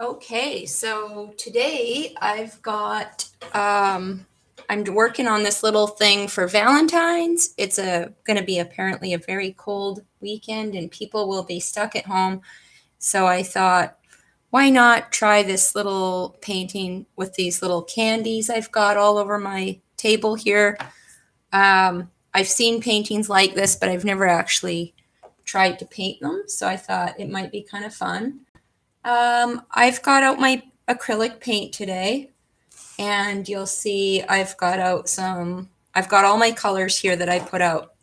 Okay, so today I've got I'm working on this little thing for Valentines. It's going to be apparently a very cold weekend and people will be stuck at home. So I thought, why not try this little painting with these little candies I've got all over my table here. I've seen paintings like this, but I've never actually tried to paint them. So I thought it might be kind of fun. I've got out my acrylic paint today, and you'll see I've got all my colors here that I put out.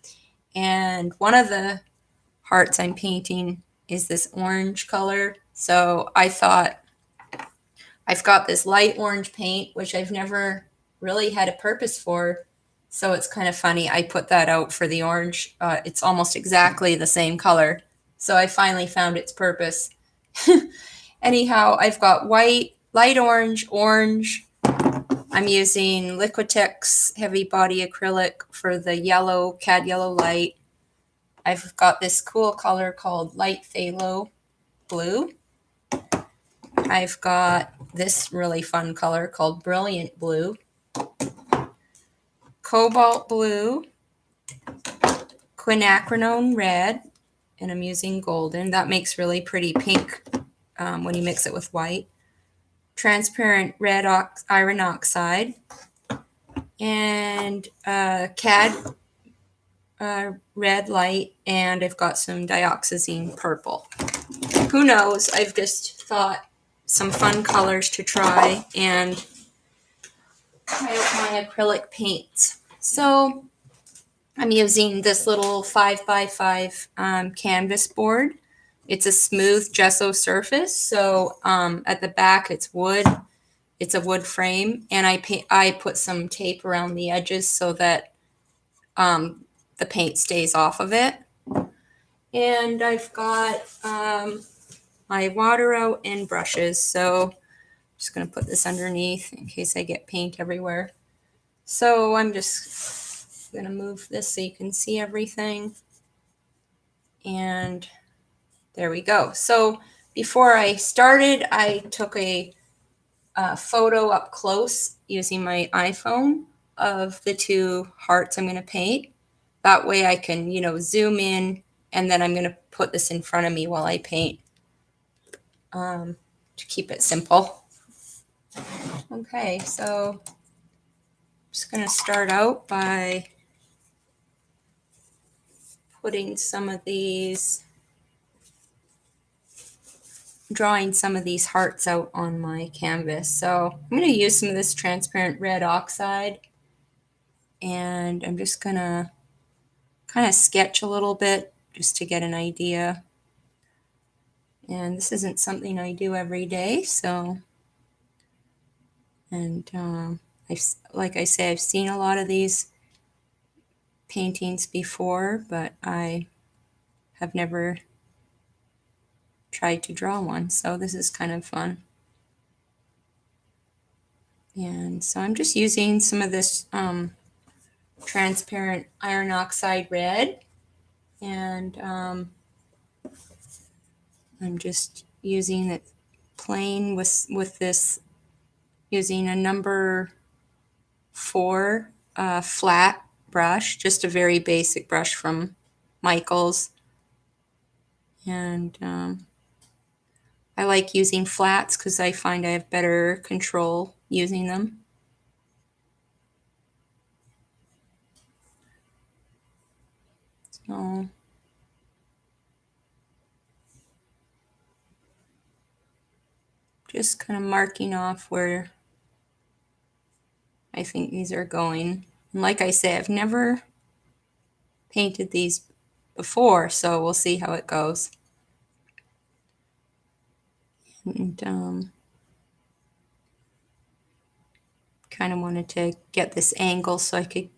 And one of the hearts I'm painting is this orange color. So I thought I've got this light orange paint, which I've never really had a purpose for. So it's kind of funny. I put that out for the orange. It's almost exactly the same color. So I finally found its purpose. Anyhow, I've got white, light orange, orange. I'm using Liquitex heavy body acrylic for the yellow, cad yellow light. I've got this cool color called light phthalo blue. I've got this really fun color called brilliant blue, cobalt blue, quinacridone red, and I'm using golden. That makes really pretty pink when you mix it with white. Transparent red iron oxide, and cad red light, and I've got some dioxazine purple. Who knows? I've just thought some fun colors to try and try out my acrylic paints. So I'm using this little 5x5 canvas board. It's a smooth gesso surface, so at the back it's wood. It's a wood frame, and I put some tape around the edges so that the paint stays off of it. And I've got my water out and brushes, so I'm just going to put this underneath in case I get paint everywhere. So I'm just going to move this so you can see everything. And there we go. So before I started, I took a photo up close using my iPhone of the two hearts I'm going to paint. That way I can, zoom in, and then I'm going to put this in front of me while I paint to keep it simple. Okay, so I'm just going to start out by putting drawing some of these hearts out on my canvas. So I'm going to use some of this transparent red oxide, and I'm just going to kind of sketch a little bit just to get an idea. And this isn't something I do every day, so, and like I say, I've seen a lot of these paintings before, but I have never tried to draw one, so this is kind of fun. And so I'm just using some of this transparent iron oxide red, and I'm just using it plain with this, using a number 4 flat brush, just a very basic brush from Michael's. And I like using flats because I find I have better control using them. So just kind of marking off where I think these are going. And like I say, I've never painted these before, so we'll see how it goes. And kind of wanted to get this angle so I could,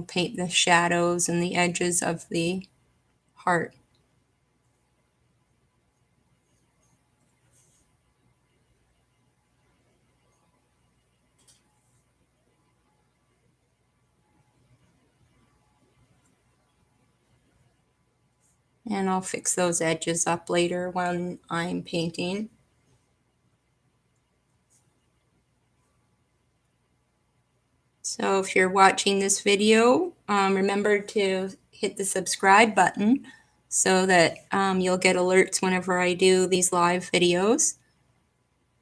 paint the shadows and the edges of the heart. And I'll fix those edges up later when I'm painting. So if you're watching this video, remember to hit the subscribe button so that you'll get alerts whenever I do these live videos.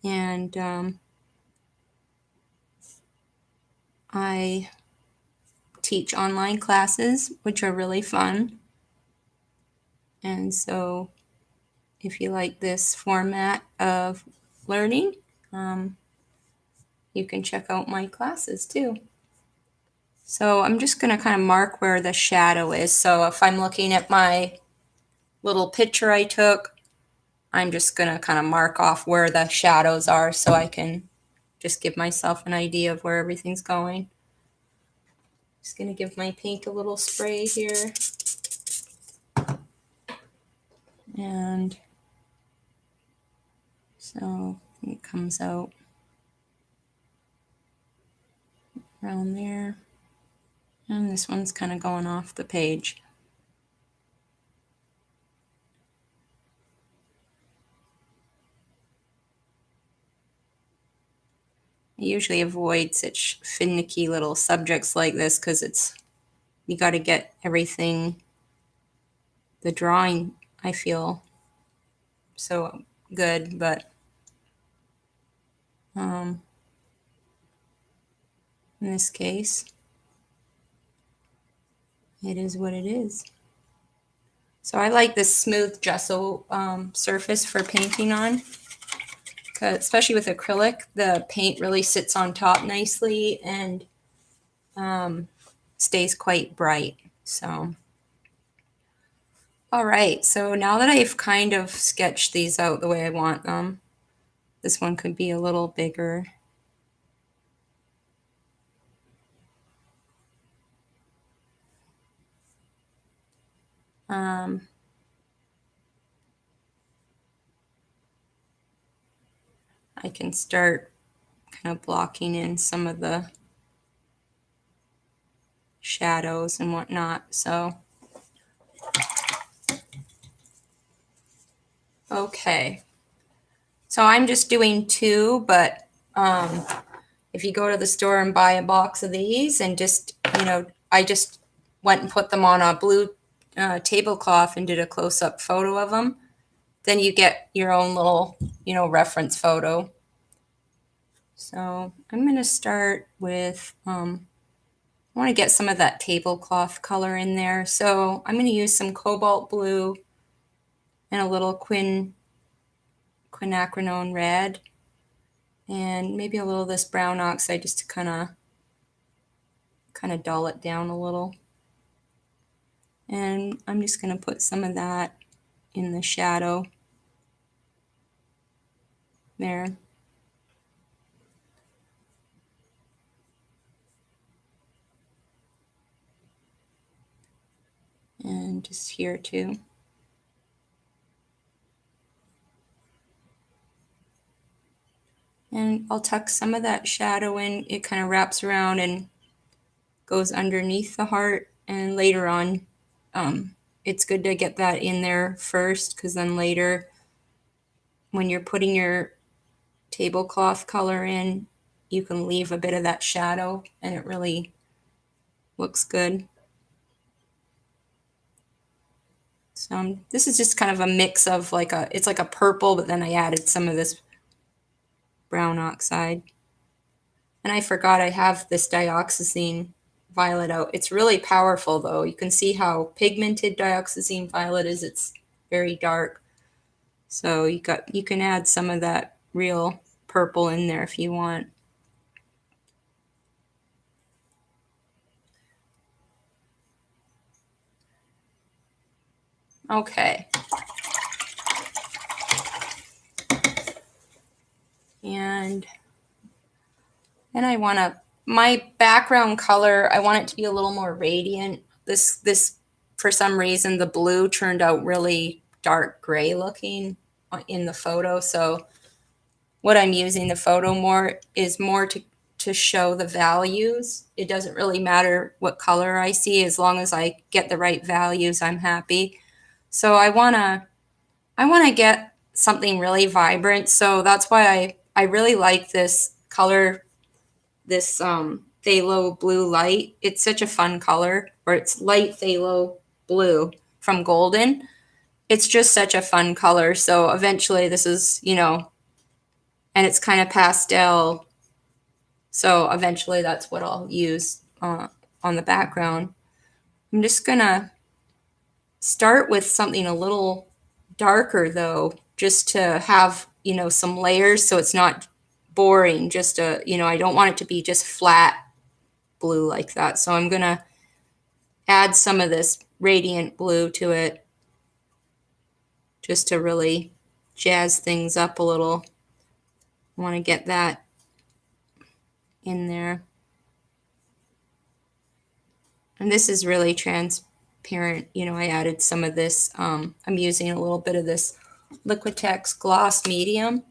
And I teach online classes, which are really fun. And so if you like this format of learning, you can check out my classes too. So I'm just going to kind of mark where the shadow is. So if I'm looking at my little picture I took, I'm just going to kind of mark off where the shadows are so I can just give myself an idea of where everything's going. Just going to give my paint a little spray here. And so it comes out around there. And this one's kind of going off the page. I usually avoid such finicky little subjects like this because you got to get everything, the drawing, I feel so good, but in this case, it is what it is. So I like this smooth gesso surface for painting on, especially with acrylic. The paint really sits on top nicely and stays quite bright. So, all right. So now that I've kind of sketched these out the way I want them, this one could be a little bigger. I can start kind of blocking in some of the shadows and whatnot. So, okay. So I'm just doing two, but if you go to the store and buy a box of these and just, I just went and put them on a blue tablecloth and did a close-up photo of them. Then you get your own little, reference photo. So I'm going to start with, I want to get some of that tablecloth color in there. So I'm going to use some cobalt blue and a little quinacridone red and maybe a little of this brown oxide just to kind of dull it down a little. And I'm just going to put some of that in the shadow there. And just here too. And I'll tuck some of that shadow in. It kind of wraps around and goes underneath the heart. And later on, it's good to get that in there first, because then later, when you're putting your tablecloth color in, you can leave a bit of that shadow and it really looks good. So this is just kind of a mix of it's like a purple, but then I added some of this brown oxide. And I forgot I have this dioxazine violet out. It's really powerful though. You can see how pigmented dioxazine violet is. It's very dark. So you can add some of that real purple in there if you want. Okay. And I want my background color, I want it to be a little more radiant. This for some reason, the blue turned out really dark gray looking in the photo. So what I'm using the photo more is more to show the values. It doesn't really matter what color I see, as long as I get the right values, I'm happy. So I wanna get something really vibrant. So that's why I really like this color, this phthalo blue light. It's such a fun color, or it's light phthalo blue from Golden. It's just such a fun color. So eventually this is, and it's kind of pastel. So eventually that's what I'll use on the background. I'm just gonna start with something a little darker though, just to have, some layers so it's not boring. Just I don't want it to be just flat blue like that. So I'm gonna add some of this radiant blue to it just to really jazz things up a little. I want to get that in there. And this is really transparent. I added some of this. I'm using a little bit of this Liquitex gloss medium,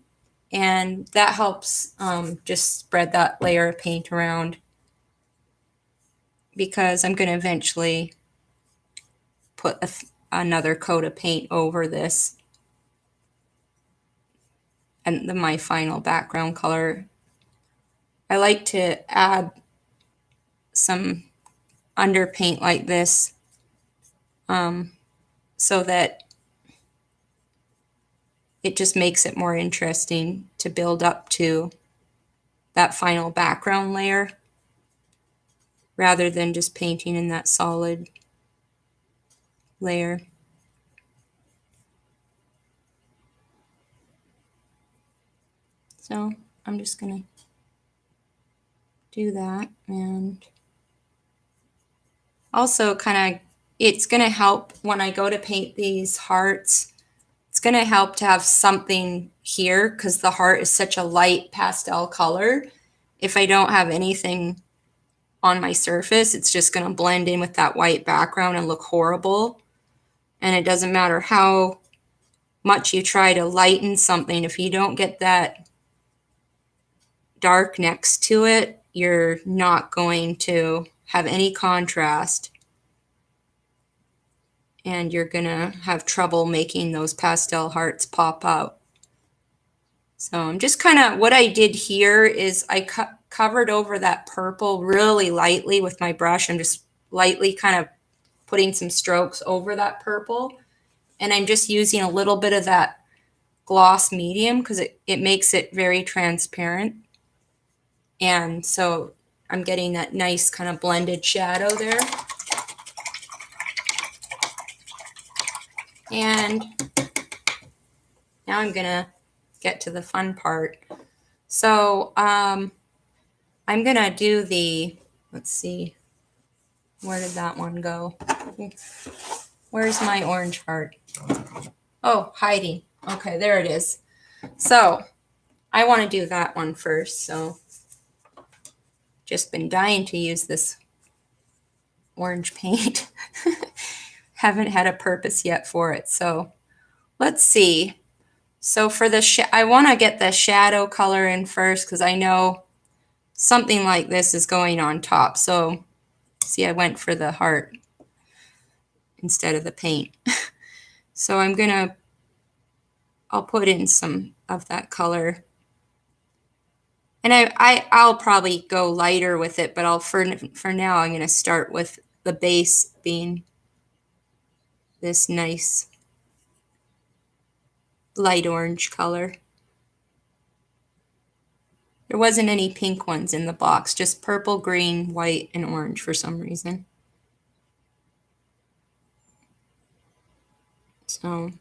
and that helps just spread that layer of paint around, because I'm going to eventually put another coat of paint over this. And my final background color, I like to add some underpaint like this so that it just makes it more interesting to build up to that final background layer, rather than just painting in that solid layer. So I'm just going to do that. And also it's going to help when I go to paint these hearts. It's going to help to have something here, because the heart is such a light pastel color. If I don't have anything on my surface, it's just going to blend in with that white background and look horrible. And it doesn't matter how much you try to lighten something, if you don't get that dark next to it, you're not going to have any contrast. And you're going to have trouble making those pastel hearts pop out. So I'm just what I did here is I covered over that purple really lightly with my brush. I'm just lightly putting some strokes over that purple. And I'm just using a little bit of that gloss medium because it makes it very transparent. And so I'm getting that nice blended shadow there. And now I'm gonna get to the fun part. So I'm gonna do let's see, where did that one go? Where's my orange heart? Oh, hiding. Okay, there it is. So I want to do that one first. So just been dying to use this orange paint. Haven't had a purpose yet for it. So let's see. So for I want to get the shadow color in first, because I know something like this is going on top. So see, I went for the heart instead of the paint. So I'll put in some of that color. And I'll probably go lighter with it, but for now I'm going to start with the base being this nice light orange color. There wasn't any pink ones in the box, just purple, green, white, and orange for some reason. So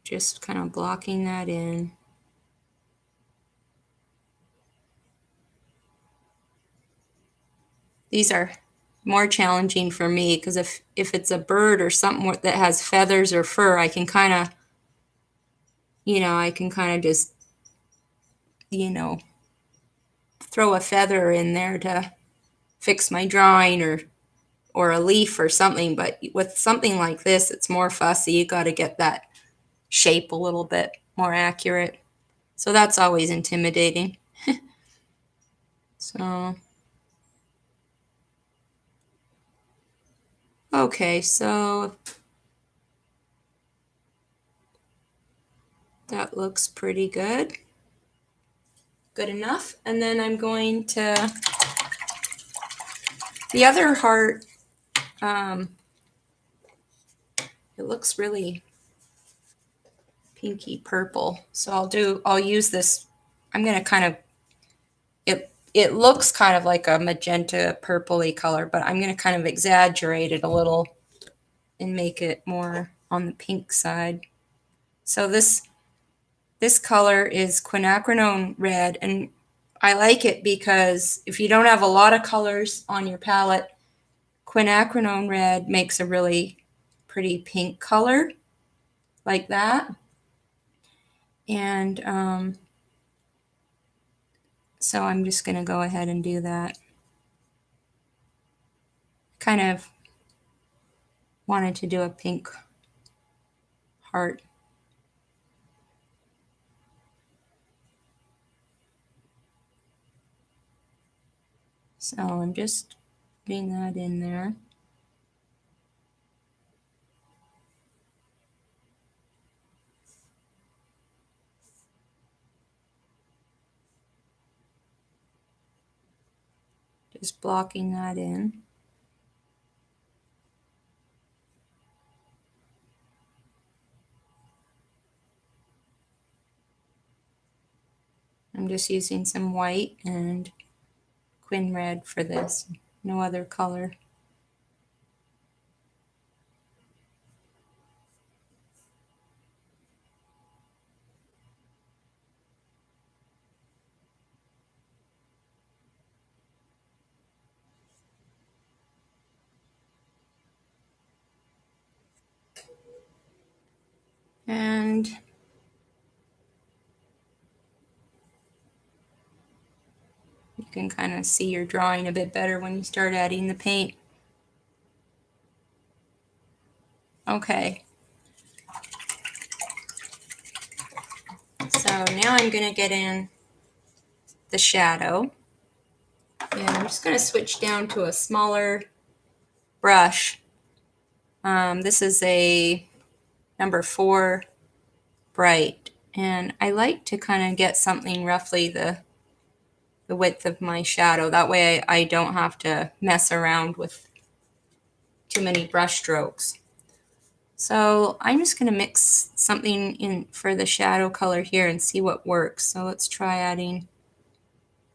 just blocking that in. These are more challenging for me because if it's a bird or something that has feathers or fur, I can just, throw a feather in there to fix my drawing, or a leaf or something. But with something like this, it's more fussy. You got to get that shape a little bit more accurate. So that's always intimidating. So, okay, so that looks pretty good. good enough. And then I'm going to, the other heart, it looks really pinky purple. So I'll use this, I'm going to kind of, it looks kind of like a magenta purpley color, but I'm going to kind of exaggerate it a little and make it more on the pink side. So this color is quinacridone red, and I like it because if you don't have a lot of colors on your palette, quinacridone red makes a really pretty pink color like that. And so I'm just going to go ahead and do that. Kind of wanted to do a pink heart. So I'm just putting that in there. Just blocking that in. I'm just using some white and quin red for this, no other color. And you can kind of see your drawing a bit better when you start adding the paint. Okay. So now I'm going to get in the shadow. And I'm just going to switch down to a smaller brush. This is a number 4 bright. And I like to kind of get something roughly the width of my shadow. That way I don't have to mess around with too many brush strokes. So I'm just going to mix something in for the shadow color here and see what works. So let's try adding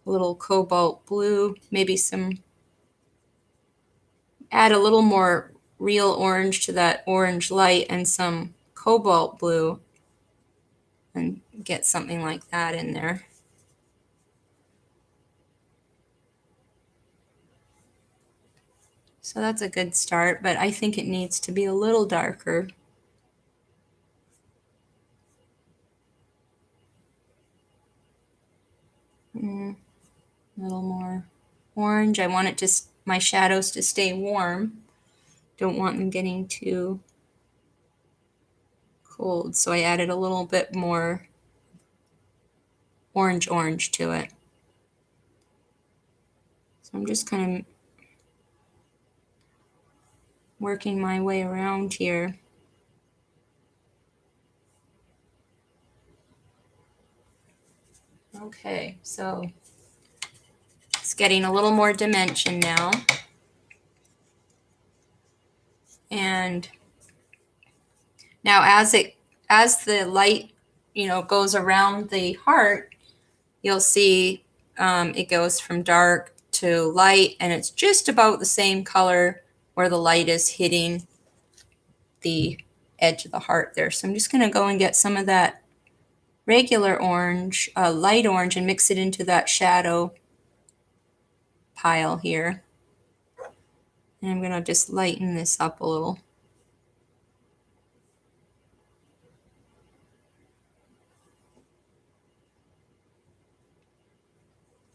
a little cobalt blue, maybe add a little more real orange to that orange light and some cobalt blue and get something like that in there. So that's a good start, but I think it needs to be a little darker. A little more orange. I want it to, my shadows to stay warm. Don't want them getting too cold, so I added a little bit more orange to it. So I'm just kind of working my way around here. Okay, so it's getting a little more dimension now. And now as the light, goes around the heart, you'll see it goes from dark to light, and it's just about the same color where the light is hitting the edge of the heart there. So I'm just going to go and get some of that regular orange, light orange, and mix it into that shadow pile here. And I'm going to just lighten this up a little.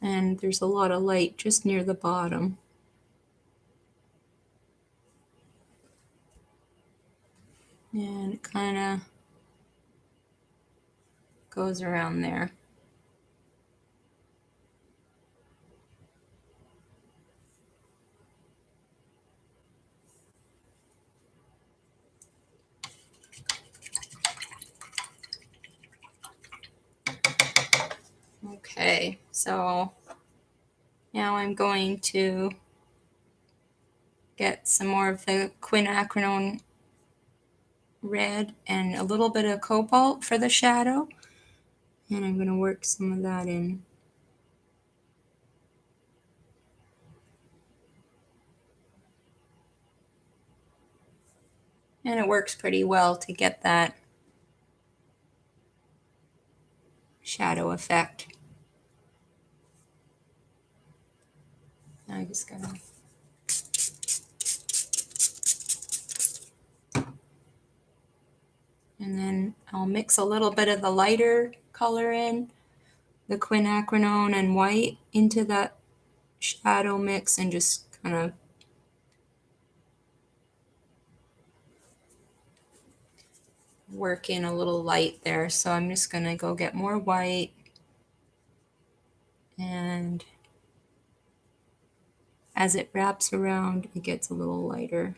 And there's a lot of light just near the bottom. And it kind of goes around there. Okay. Okay, so now I'm going to get some more of the quinacridone red and a little bit of cobalt for the shadow. And I'm going to work some of that in. And it works pretty well to get that shadow effect. I just gotta. And then I'll mix a little bit of the lighter color in, the quinacridone and white, into that shadow mix and just kind of work in a little light there. So I'm just going to go get more white, and as it wraps around, it gets a little lighter.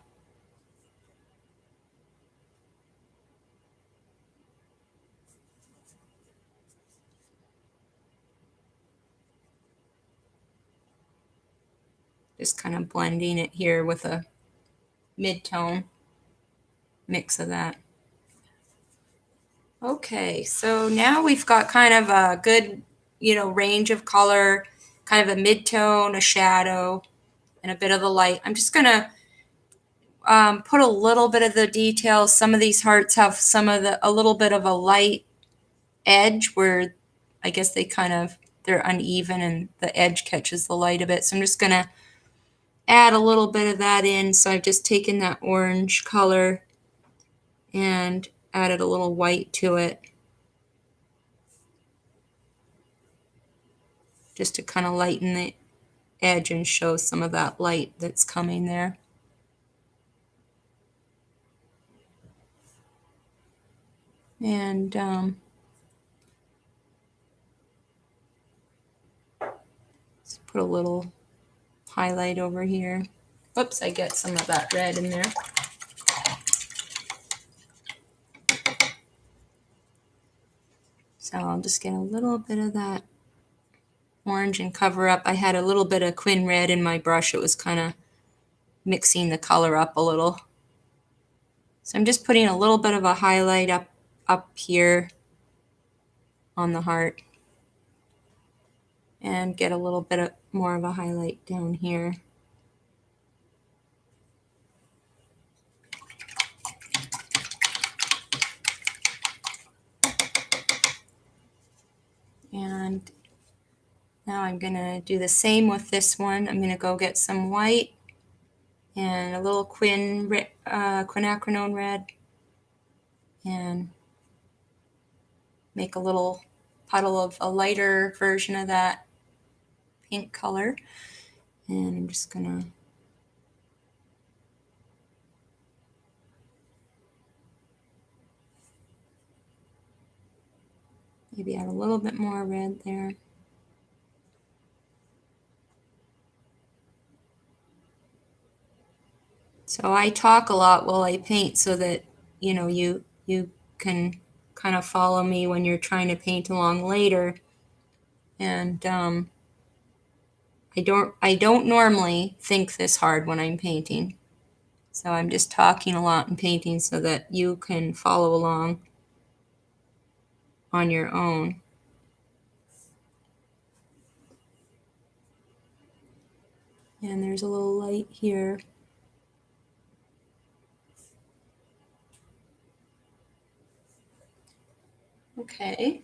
Just kind of blending it here with a mid-tone mix of that. Okay, so now we've got kind of a good, range of color, kind of a mid-tone, a shadow, and a bit of the light. I'm just gonna put a little bit of the details. Some of these hearts have a little bit of a light edge where I guess they're uneven and the edge catches the light a bit. So I'm just gonna add a little bit of that in. So I've just taken that orange color and added a little white to it, just to kind of lighten the edge and show some of that light that's coming there. And let's put a little highlight over here. Oops, I get some of that red in there. So I'll just get a little bit of that orange and cover up. I had a little bit of quin red in my brush. It was kind of mixing the color up a little. So I'm just putting a little bit of a highlight up here on the heart, and get a little bit more of a highlight down here. And now I'm going to do the same with this one. I'm going to go get some white and a little quinacridone red, and make a little puddle of a lighter version of that pink color. And I'm just going to maybe add a little bit more red there. So I talk a lot while I paint so that, you can kind of follow me when you're trying to paint along later. And I don't normally think this hard when I'm painting. So I'm just talking a lot and painting so that you can follow along on your own. And there's a little light here. Okay.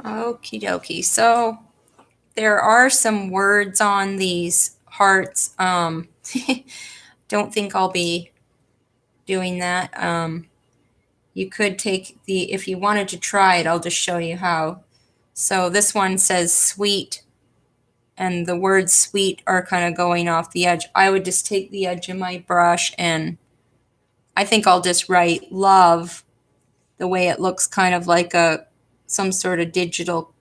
Okie dokie. So there are some words on these hearts. Don't think I'll be doing that. You could take if you wanted to try it, I'll just show you how. So this one says sweet, and the words sweet are kind of going off the edge. I would just take the edge of my brush, and I think I'll just write love the way it looks, kind of like some sort of digital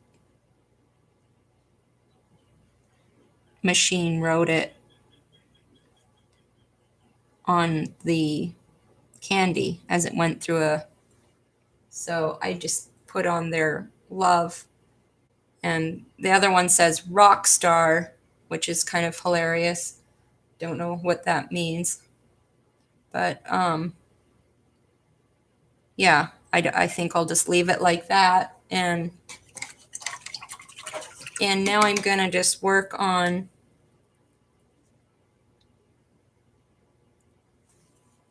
machine wrote it on the candy as it went through a, so I just put on their love. And the other one says rock star, which is kind of hilarious. Don't know what that means. But yeah, I think I'll just leave it like that. And now I'm going to just work on,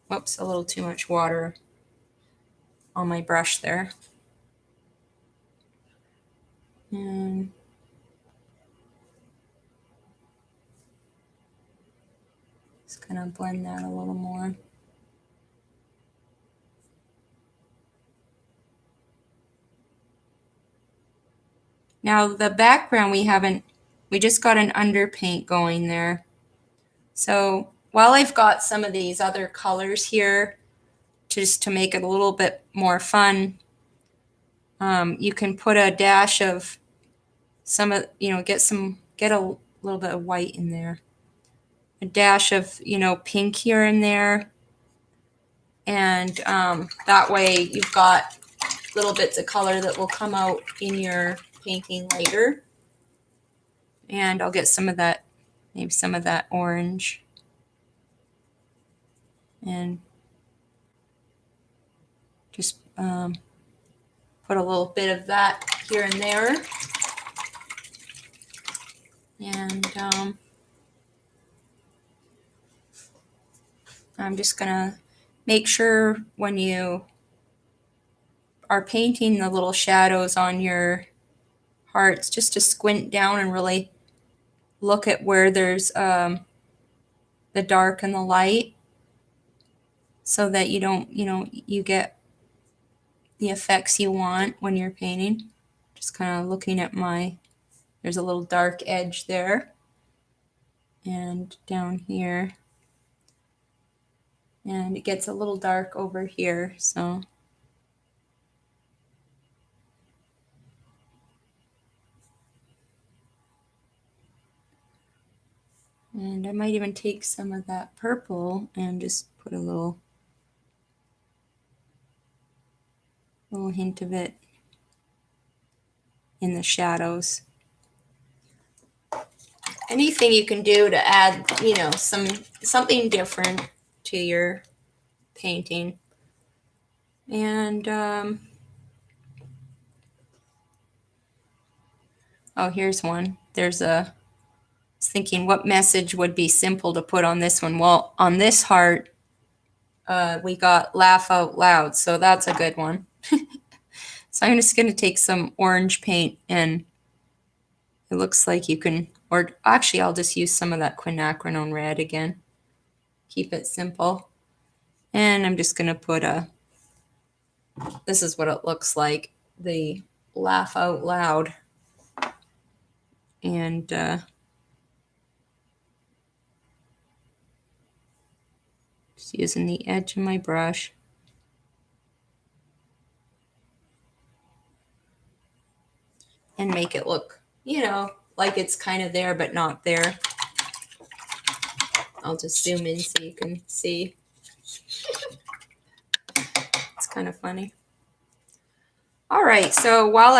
whoops, a little too much water on my brush there. And just kind of blend that a little more. Now the background we just got an underpaint going there. So while I've got some of these other colors here, just to make it a little bit more fun, you can put a dash of some of, get a little bit of white in there. A dash of, pink here and there. And that way you've got little bits of color that will come out in your painting later. And I'll get some of that, maybe some of that orange. And just put a little bit of that here and there. And I'm just going to make sure when you are painting the little shadows on your hearts, just to squint down and really look at where there's the dark and the light, so that you don't, you get the effects you want when you're painting. Just kind of looking at there's a little dark edge there. And down here. And it gets a little dark over here, so. And I might even take some of that purple and just put a little hint of it in the shadows. Anything you can do to add, something different to your painting. And oh, here's one. I was thinking what message would be simple to put on this one. Well, on this heart, we got laugh out loud, so that's a good one. So I'm just going to take some orange paint, and it looks like you can, or actually I'll just use some of that quinacridone red again. Keep it simple. And I'm just going to put this is what it looks like, the laugh out loud. And just using the edge of my brush. And make it look, like it's kind of there, but not there. I'll just zoom in so you can see. It's kind of funny. All right, so while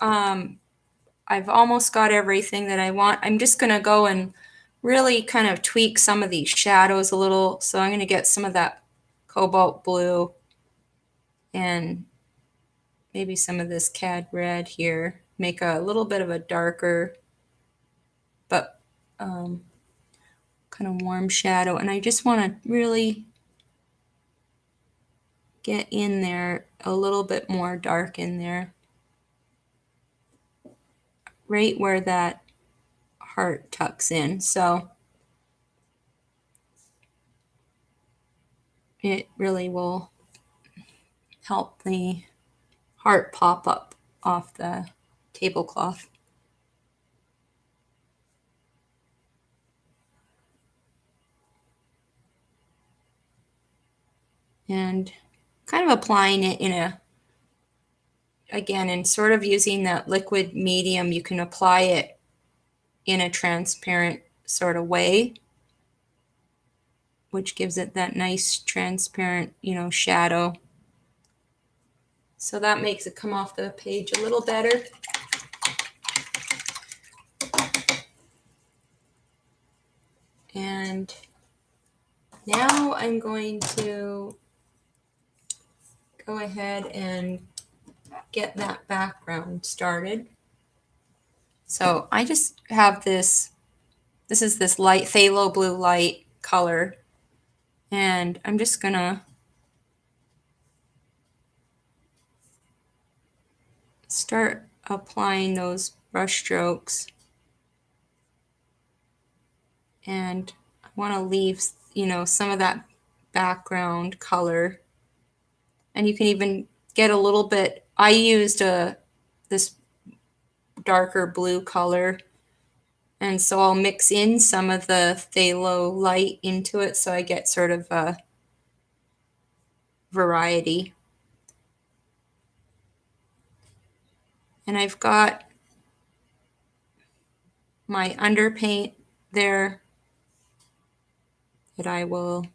I've almost got everything that I want, I'm just going to go and really kind of tweak some of these shadows a little. So I'm going to get some of that cobalt blue and maybe some of this cad red here. Make a little bit of a darker, but kind of warm shadow. And I just want to really get in there a little bit more dark in there. Right where that heart tucks in. So it really will help the heart pop up off the tablecloth. And kind of applying it again, and sort of using that liquid medium, you can apply it in a transparent sort of way, which gives it that nice transparent, shadow. So that makes it come off the page a little better. And now I'm going to go ahead and get that background started. So I just have this is this light phthalo blue light color, and I'm just gonna start applying those brush strokes, and I want to leave some of that background color, and you can even get a little bit. I used this darker blue color, and so I'll mix in some of the phthalo light into it so I get sort of a variety. And I've got my underpaint there that I will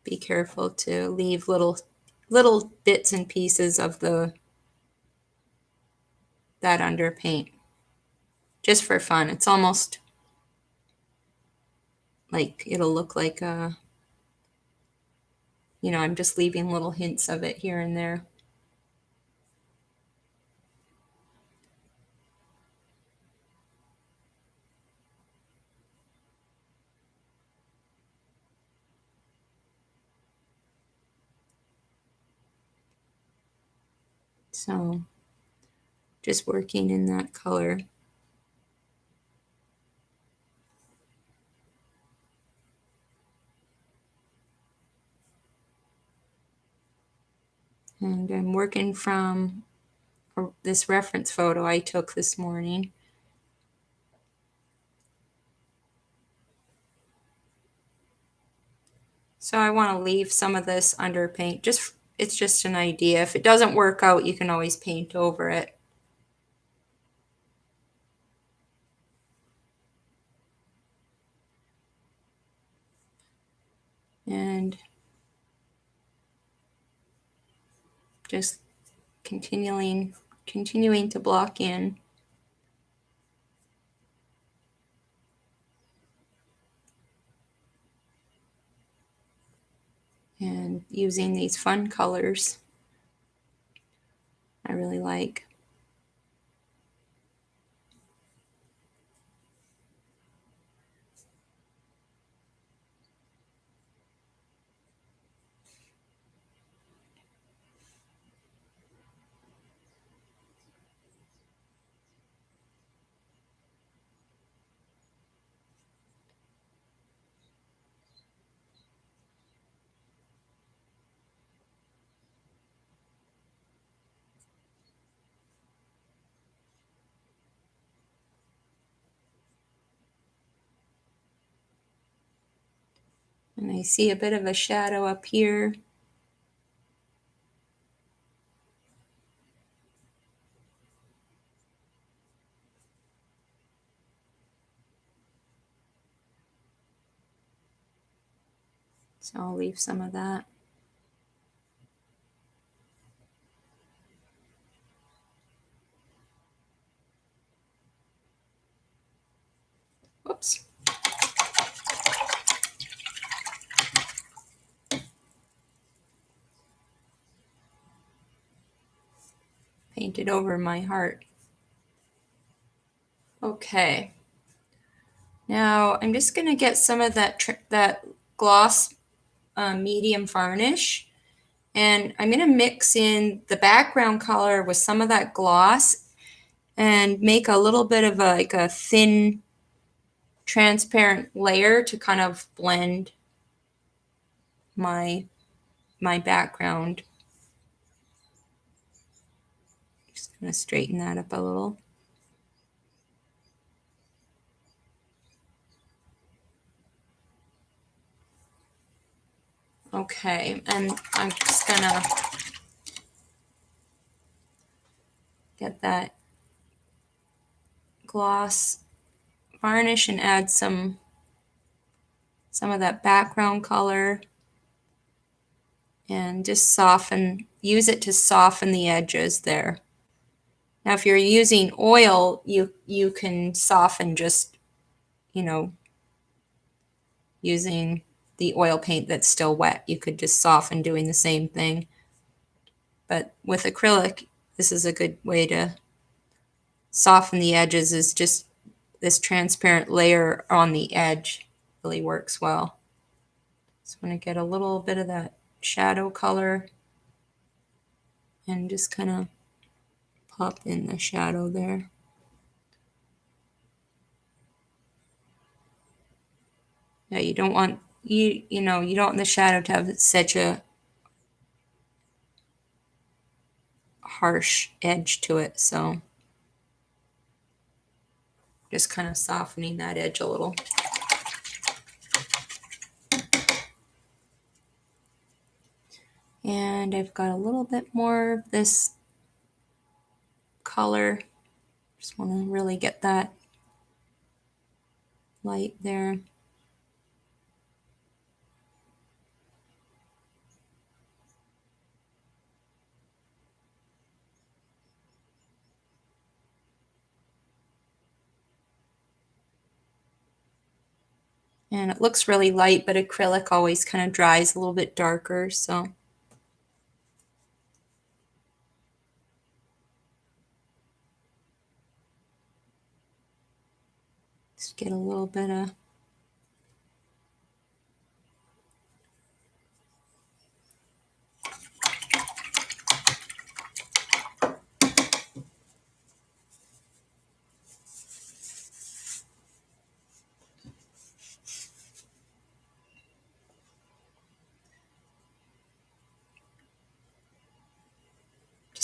be careful to leave little bits and pieces of that underpaint just for fun. It's almost like it'll look like I'm just leaving little hints of it here and there. So just working in that color. And I'm working from this reference photo I took this morning. So I want to leave some of this underpaint. It's just an idea. If it doesn't work out, you can always paint over it. And just continuing to block in. And using these fun colors I really like. And I see a bit of a shadow up here. So I'll leave some of that. Whoops. Painted over my heart. Okay. Now I'm just going to get some of that gloss medium varnish, and I'm going to mix in the background color with some of that gloss and make a little bit of a thin transparent layer to kind of blend my background. Just going to straighten that up a little. Okay, and I'm just gonna get that gloss varnish and add some of that background color and just use it to soften the edges there. Now if you're using oil, you can soften just, using the oil paint that's still wet. You could just soften doing the same thing. But with acrylic, this is a good way to soften the edges, is just this transparent layer on the edge really works well. So I'm going to get a little bit of that shadow color and just kind of pop in the shadow there. Yeah, you don't want you don't want the shadow to have such a harsh edge to it, so just kind of softening that edge a little. And I've got a little bit more of this color. Just want to really get that light there. And it looks really light, but acrylic always kind of dries a little bit darker, so. Just get a little bit of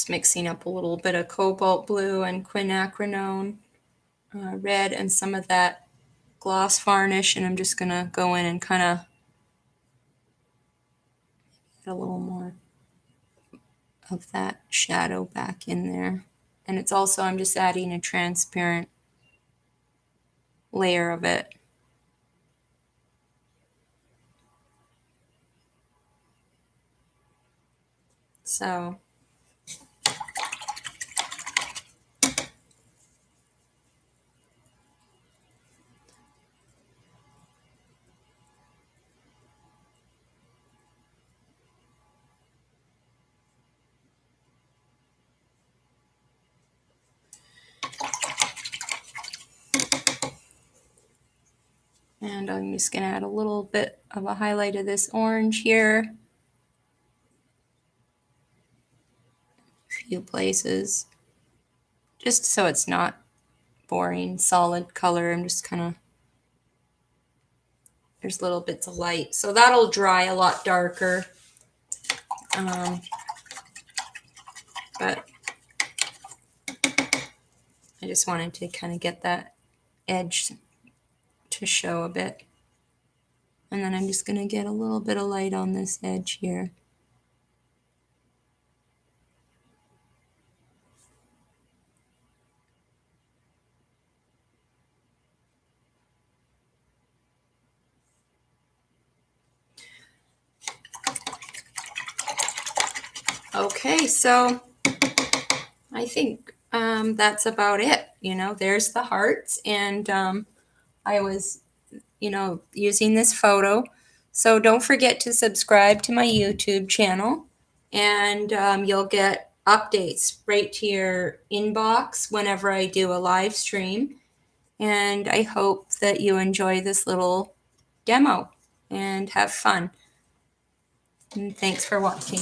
mixing up a little bit of cobalt blue and quinacridone red and some of that gloss varnish, and I'm just going to go in and kind of get a little more of that shadow back in there. And it's also, I'm just adding a transparent layer of it. So and I'm just going to add a little bit of a highlight of this orange here. A few places. Just so it's not boring, solid color. I'm just kind of, there's little bits of light. So that'll dry a lot darker. But I just wanted to kind of get that edge to show a bit. And then I'm just going to get a little bit of light on this edge here. Okay, so I think that's about it. There's the hearts, and I was, using this photo. So don't forget to subscribe to my YouTube channel, and you'll get updates right to your inbox whenever I do a live stream. And I hope that you enjoy this little demo and have fun. And thanks for watching.